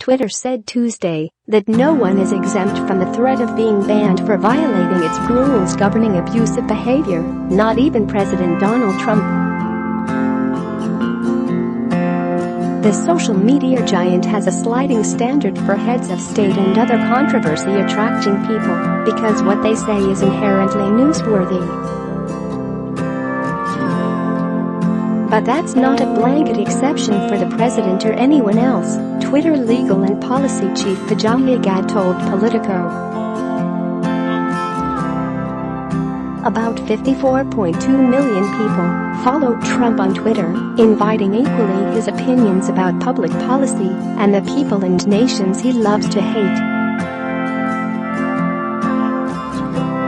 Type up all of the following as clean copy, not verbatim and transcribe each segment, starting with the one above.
Twitter said Tuesday that no one is exempt from the threat of being banned for violating its rules governing abusive behavior, not even President Donald Trump. The social media giant has a sliding standard for heads of state and other controversy attracting people because what they say is inherently newsworthy. But that's not a blanket exception for the president or anyone else, Twitter legal and policy chief Vijay Gad told Politico. About 54.2 million people follow Trump on Twitter, inviting equally his opinions about public policy and the people and nations he loves to hate.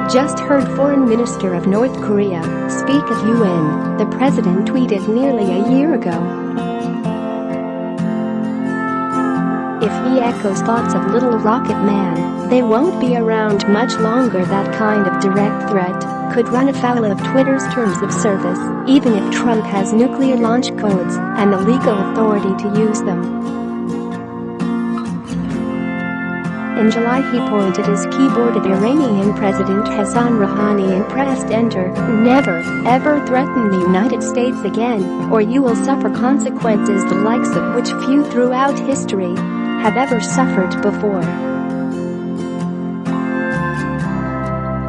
Just heard Foreign Minister of North Korea speak at UN, the president tweeted nearly a year ago. If he echoes thoughts of Little Rocket Man, they won't be around much longer. That kind of direct threat could run afoul of Twitter's terms of service, even if Trump has nuclear launch codes and the legal authority to use them. In July he pointed his keyboard at Iranian President Hassan Rouhani and pressed enter. Never, ever threaten the United States again, or you will suffer consequences the likes of which few throughout history have ever suffered before.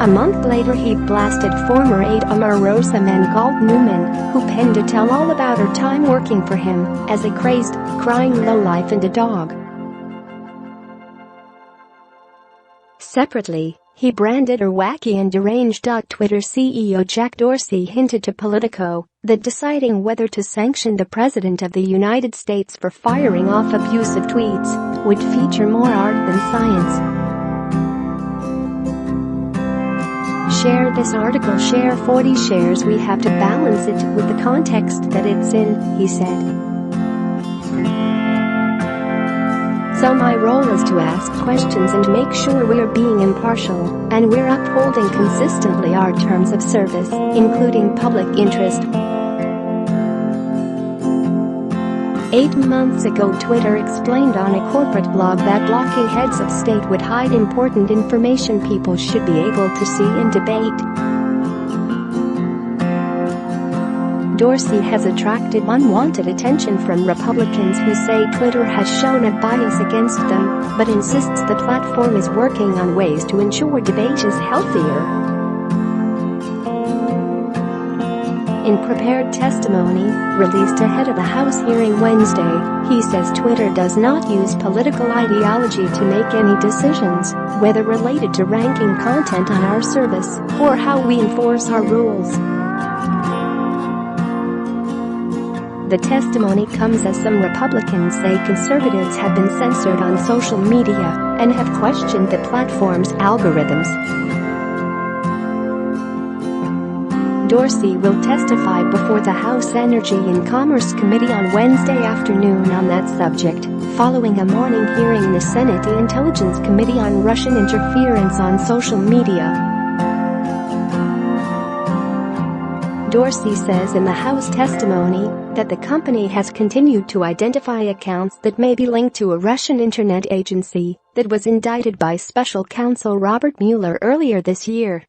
A month later he blasted former aide Omarosa Mangal Newman, who penned a tell-all about her time working for him, as a crazed, crying lowlife and a dog. Separately, he branded her wacky and deranged. Twitter CEO Jack Dorsey hinted to Politico that deciding whether to sanction the President of the United States for firing off abusive tweets would feature more art than science. Share this article, share 40 shares. We have to balance it with the context that it's in, he said. So my role is to ask questions and make sure we're being impartial, and we're upholding consistently our terms of service, including public interest. 8 months ago Twitter explained on a corporate blog that blocking heads of state would hide important information people should be able to see and debate. Dorsey has attracted unwanted attention from Republicans who say Twitter has shown a bias against them, but insists the platform is working on ways to ensure debate is healthier. In prepared testimony, released ahead of the House hearing Wednesday, he says Twitter does not use political ideology to make any decisions, whether related to ranking content on our service or how we enforce our rules. The testimony comes as some Republicans say conservatives have been censored on social media and have questioned the platform's algorithms. Dorsey will testify before the House Energy and Commerce Committee on Wednesday afternoon on that subject, following a morning hearing in the Senate Intelligence Committee on Russian interference on social media. Dorsey says in the House testimony that the company has continued to identify accounts that may be linked to a Russian internet agency that was indicted by special counsel Robert Mueller earlier this year.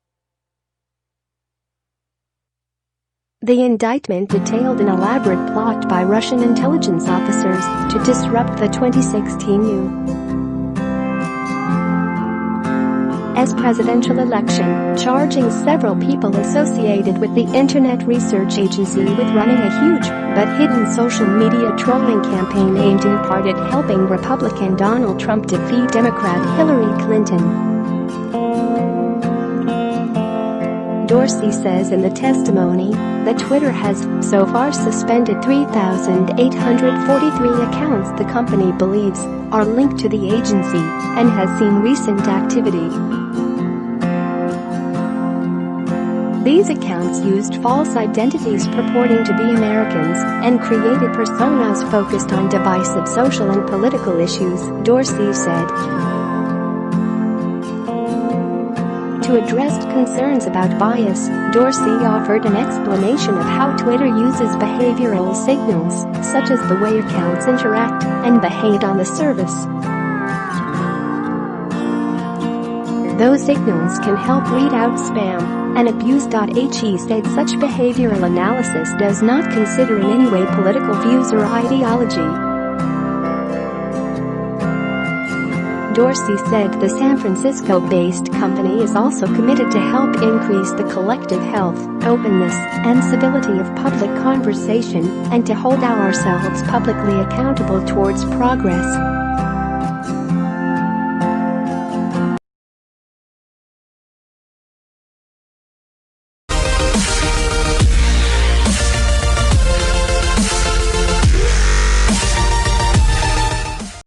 The indictment detailed an elaborate plot by Russian intelligence officers to disrupt the 2016 U.S. presidential election, charging several people associated with the Internet Research Agency with running a huge but hidden social media trolling campaign aimed in part at helping Republican Donald Trump defeat Democrat Hillary Clinton. Dorsey says in the testimony that Twitter has so far suspended 3,843 accounts the company believes are linked to the agency and has seen recent activity. These accounts used false identities purporting to be Americans and created personas focused on divisive social and political issues, Dorsey said. To address concerns about bias, Dorsey offered an explanation of how Twitter uses behavioral signals, such as the way accounts interact and behave on the service. Those signals can help weed out spam and abuse. He said such behavioral analysis does not consider in any way political views or ideology. Dorsey said the San Francisco-based company is also committed to help increase the collective health, openness, and civility of public conversation and to hold ourselves publicly accountable towards progress.